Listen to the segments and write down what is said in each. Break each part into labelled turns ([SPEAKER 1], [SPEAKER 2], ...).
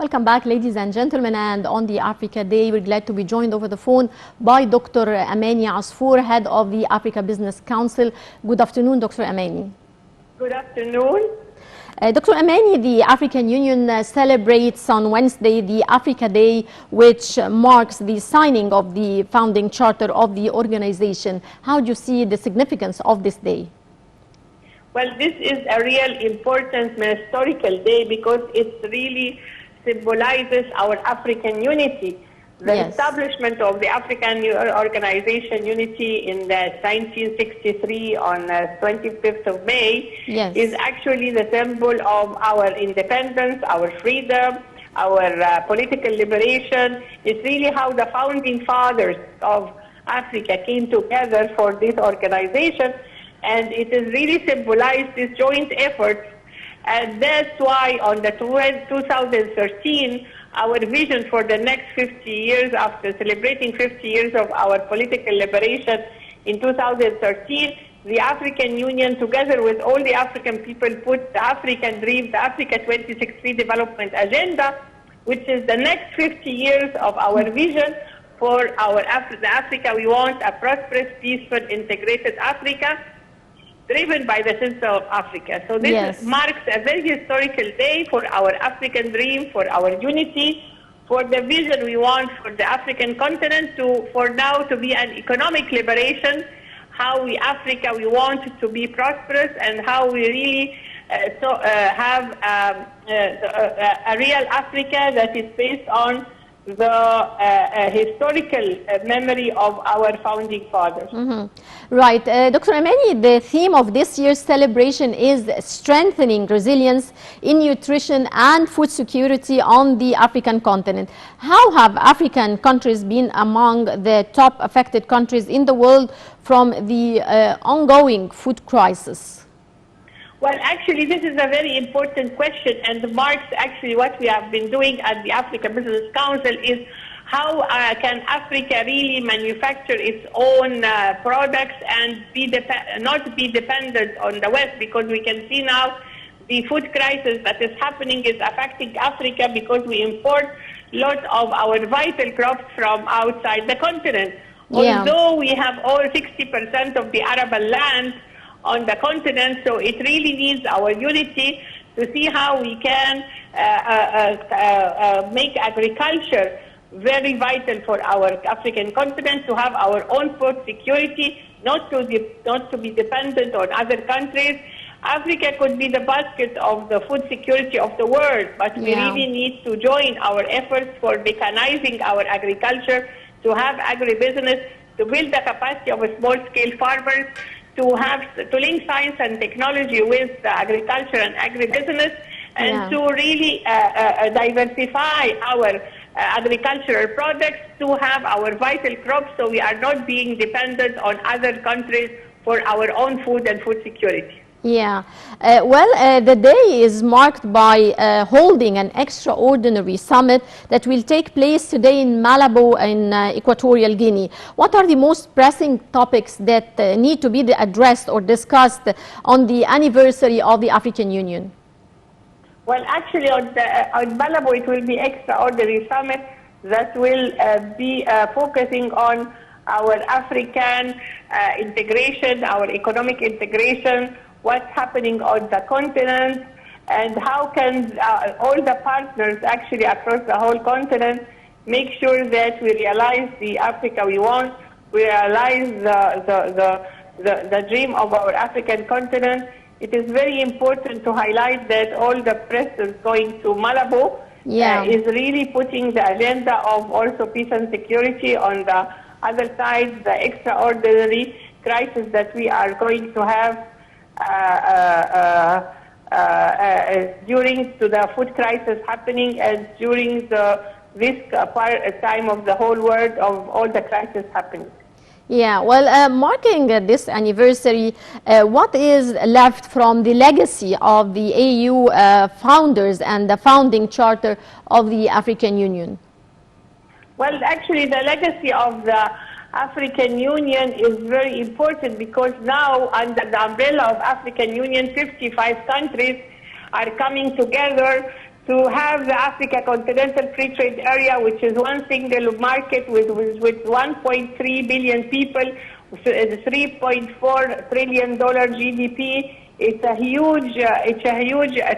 [SPEAKER 1] Welcome back, ladies and gentlemen, and on the Africa Day, we're glad to be joined over the phone by Dr. Amany Asfour, head of the Africa Business Council. Good afternoon, Dr. Amany.
[SPEAKER 2] Good afternoon.
[SPEAKER 1] Dr. Amany, the African Union celebrates on Wednesday the Africa Day, which marks the signing of the founding charter of the organization. How do you see the significance of this day?
[SPEAKER 2] Well, this is a real important historical day because it really symbolizes our African unity. The establishment of the African Organization Unity in 1963 on 25th of May is actually the symbol of our independence, our freedom, our political liberation. It's really how the founding fathers of Africa came together for this organization, and it is really symbolized this joint effort. And that's why on the 2013, our vision for the next 50 years, after celebrating 50 years of our political liberation in 2013, the African Union, together with all the African people, put the African Dream, the Africa 2063 Development Agenda, which is the next 50 years of our vision for the Africa we want, a prosperous, peaceful, integrated Africa, driven by the center of Africa. So this marks a very historical day for our African dream, for our unity, for the vision we want for the African continent for now to be an economic liberation, how Africa we want to be prosperous, and how we really have a real Africa that is based on the historical memory of our founding fathers.
[SPEAKER 1] Right. Dr. Amany, the theme of this year's celebration is strengthening resilience in nutrition and food security on the African continent. How have African countries been among the top affected countries in the world from the ongoing food crisis?
[SPEAKER 2] Well, actually, this is a very important question, and marks actually what we have been doing at the Africa Business Council is how can Africa really manufacture its own products and not be dependent on the West, because we can see now the food crisis that is happening is affecting Africa because we import lots of our vital crops from outside the continent. Although we have all 60% of the arable land on the continent, so it really needs our unity to see how we can make agriculture very vital for our African continent, to have our own food security, not to be dependent on other countries. Africa could be the basket of the food security of the world, but we really need to join our efforts for mechanizing our agriculture, to have agribusiness, to build the capacity of small-scale farmers, to link science and technology with agriculture and agribusiness, and to really diversify our agricultural products, to have our vital crops so we are not being dependent on other countries for our own food and food security.
[SPEAKER 1] The day is marked by holding an extraordinary summit that will take place today in Malabo in Equatorial Guinea. What are the most pressing topics that need to be addressed or discussed on the anniversary of the African Union?
[SPEAKER 2] Well, actually, on Malabo, it will be extraordinary summit that will be focusing on our African integration, our economic integration, what's happening on the continent, and how can all the partners actually across the whole continent make sure that we realize the Africa we want, we realize the dream of our African continent. It is very important to highlight that all the press is going to Malabo is really putting the agenda of also peace and security on the other side, the extraordinary crisis that we are going to have during the food crisis happening, and during this time of the whole world of all the crisis happening.
[SPEAKER 1] Marking this anniversary, what is left from the legacy of the AU founders and the founding charter of the African Union?
[SPEAKER 2] Well, actually, the legacy of the African Union is very important because now, under the umbrella of African Union, 55 countries are coming together to have the Africa Continental Free Trade Area, which is one single market with 1.3 billion people, $3.4 trillion GDP. It's a huge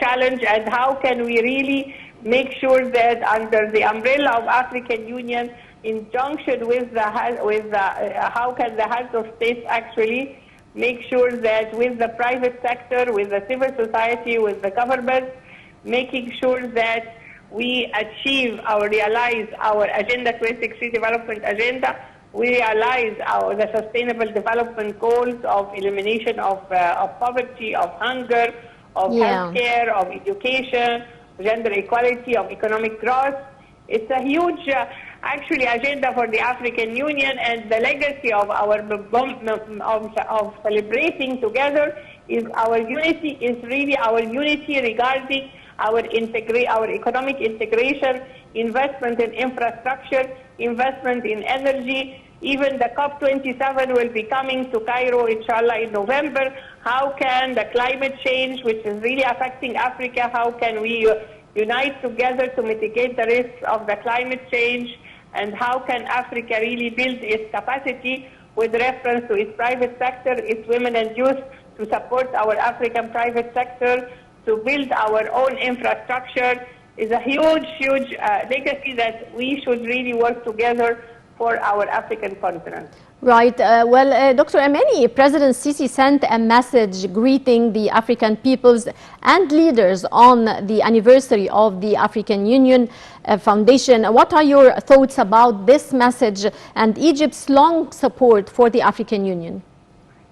[SPEAKER 2] challenge, and how can we really make sure that under the umbrella of African Union, in junction with how can the heads of states actually make sure that with the private sector, with the civil society, with the government, making sure that we realize our Agenda 2060 development agenda, we realize the sustainable development goals of elimination of poverty, of hunger, of healthcare, of education, gender equality, of economic growth. It's a huge, actually, agenda for the African Union, and the legacy of our of celebrating together is our unity. Is really our unity regarding our economic integration, investment in infrastructure, investment in energy. Even the COP27 will be coming to Cairo, inshallah, in November. How can the climate change, which is really affecting Africa, how can we unite together to mitigate the risks of the climate change, and how can Africa really build its capacity with reference to its private sector, its women and youth, to support our African private sector, to build our own infrastructure, is a huge legacy that we should really work together for our African continent.
[SPEAKER 1] Right. Dr. Amany, President Sisi sent a message greeting the African peoples and leaders on the anniversary of the African Union Foundation. What are your thoughts about this message and Egypt's long support for the African Union?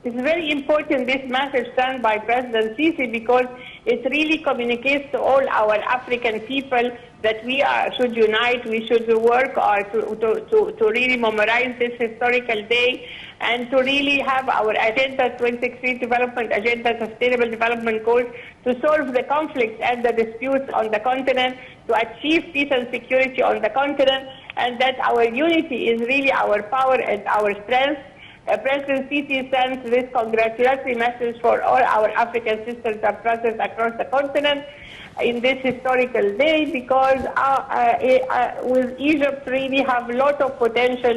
[SPEAKER 2] It's very important, this message sent by President Sisi, because it really communicates to all our African people that we should unite, we should work to really memorize this historical day, and to really have our Agenda 2060 development agenda, sustainable development goals, to solve the conflicts and the disputes on the continent, to achieve peace and security on the continent, and that our unity is really our power and our strength. President Sisi sends this congratulatory message for all our African sisters and brothers across the continent in this historical day, because with Egypt really have a lot of potential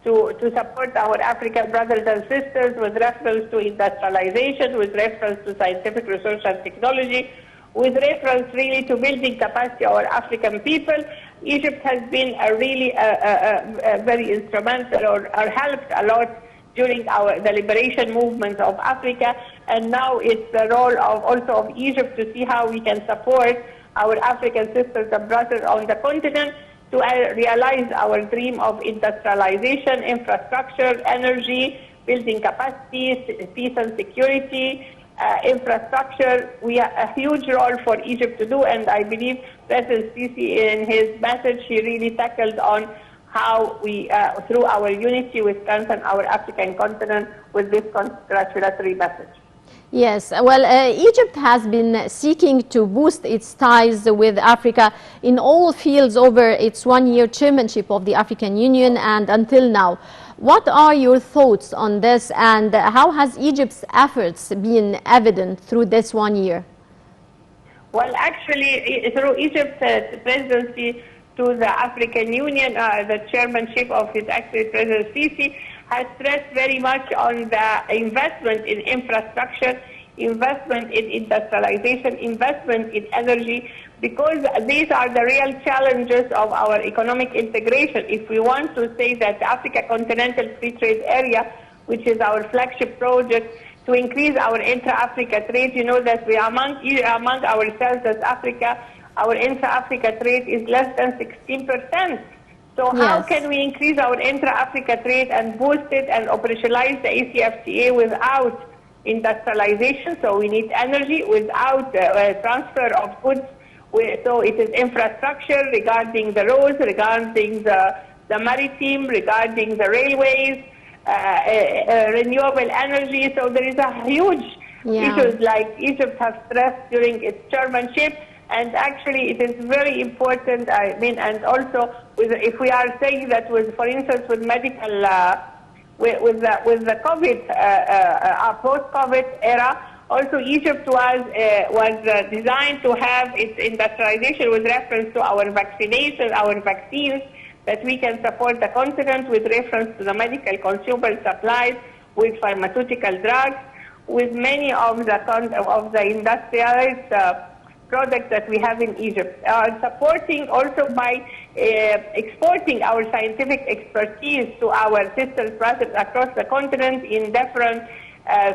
[SPEAKER 2] to support our African brothers and sisters with reference to industrialization, with reference to scientific research and technology, with reference really to building capacity of our African people. Egypt has been really very instrumental or helped a lot during the liberation movement of Africa, and now it's the role of Egypt to see how we can support our African sisters and brothers on the continent to realize our dream of industrialization, infrastructure, energy, building capacity, peace and security, infrastructure. We have a huge role for Egypt to do, and I believe President Sisi, in his message, he really tackled on how we, through our unity, we strengthen our African continent with this congratulatory message.
[SPEAKER 1] Yes, Egypt has been seeking to boost its ties with Africa in all fields over its one-year chairmanship of the African Union and until now. What are your thoughts on this, and how has Egypt's efforts been evident through this 1 year?
[SPEAKER 2] Well, actually, through Egypt's presidency to the African Union, the chairmanship of His Excellency President Sisi has stressed very much on the investment in infrastructure, investment in industrialization, investment in energy, because these are the real challenges of our economic integration. If we want to say that the Africa Continental Free Trade Area, which is our flagship project, to increase our intra-Africa trade, you know that we among ourselves as Africa, our intra-Africa trade is less than 16%. So how can we increase our intra-Africa trade and boost it and operationalize the ACFTA without industrialization? So we need energy without transfer of goods. So it is infrastructure regarding the roads, regarding the maritime, regarding the railways, renewable energy. So there is a huge issues like Egypt has stressed during its chairmanship. And actually, it is very important. I mean, and also, if we are saying that, for instance, with medical, with the COVID, post-COVID era, Also, Egypt was designed to have its industrialization with reference to our vaccination, our vaccines, that we can support the continent with reference to the medical consumable supplies, with pharmaceutical drugs, with many of the industrialized products that we have in Egypt. Supporting also by exporting our scientific expertise to our sister projects across the continent in different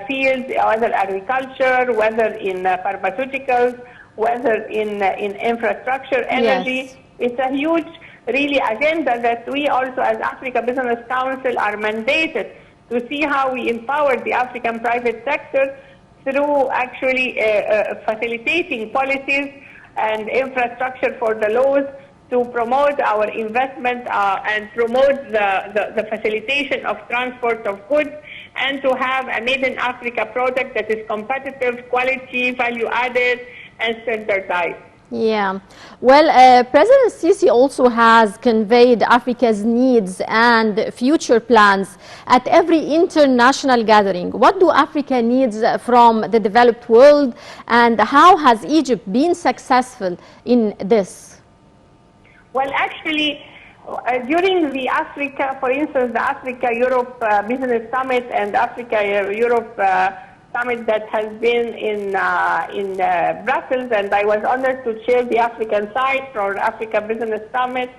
[SPEAKER 2] fields, whether agriculture, whether in pharmaceuticals, whether in infrastructure, energy.
[SPEAKER 1] Yes.
[SPEAKER 2] It's a huge, really, agenda that we also as Africa Business Council are mandated to see how we empower the African private sector through actually facilitating policies and infrastructure for the laws to promote our investment and promote the facilitation of transport of goods, and to have a made in Africa product that is competitive, quality, value added, and standardized.
[SPEAKER 1] Yeah, well, President Sisi also has conveyed Africa's needs and future plans at every international gathering. What do Africa needs from the developed world, and how has Egypt been successful in this?
[SPEAKER 2] Well, actually, during the Africa, for instance, the Africa-Europe Business Summit and Africa-Europe Summit that has been in Brussels, and I was honored to chair the African side for Africa Business Summit.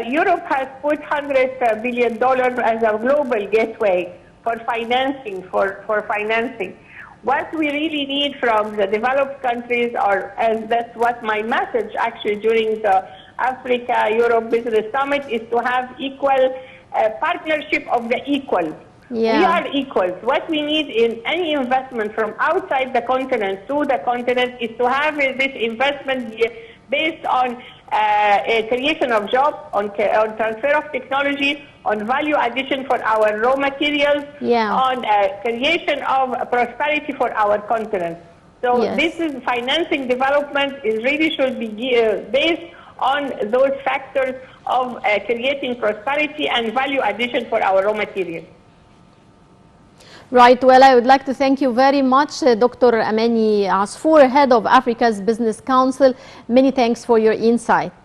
[SPEAKER 2] Europe has put $100 billion as a global gateway for financing. What we really need from the developed countries, and that's what my message actually during the Africa-Europe Business Summit, is to have equal partnership of the equals.
[SPEAKER 1] Yeah.
[SPEAKER 2] We are equals. What we need in any investment from outside the continent to the continent is to have this investment based on creation of jobs, on transfer of technology, on value addition for our raw materials,
[SPEAKER 1] yeah,
[SPEAKER 2] on creation of prosperity for our continent. So
[SPEAKER 1] yes,
[SPEAKER 2] this is financing development is really should be based on those factors of creating prosperity and value addition for our raw materials.
[SPEAKER 1] Right. Well, I would like to thank you very much, Dr. Amany Asfour, Head of Africa's Business Council. Many thanks for your insight.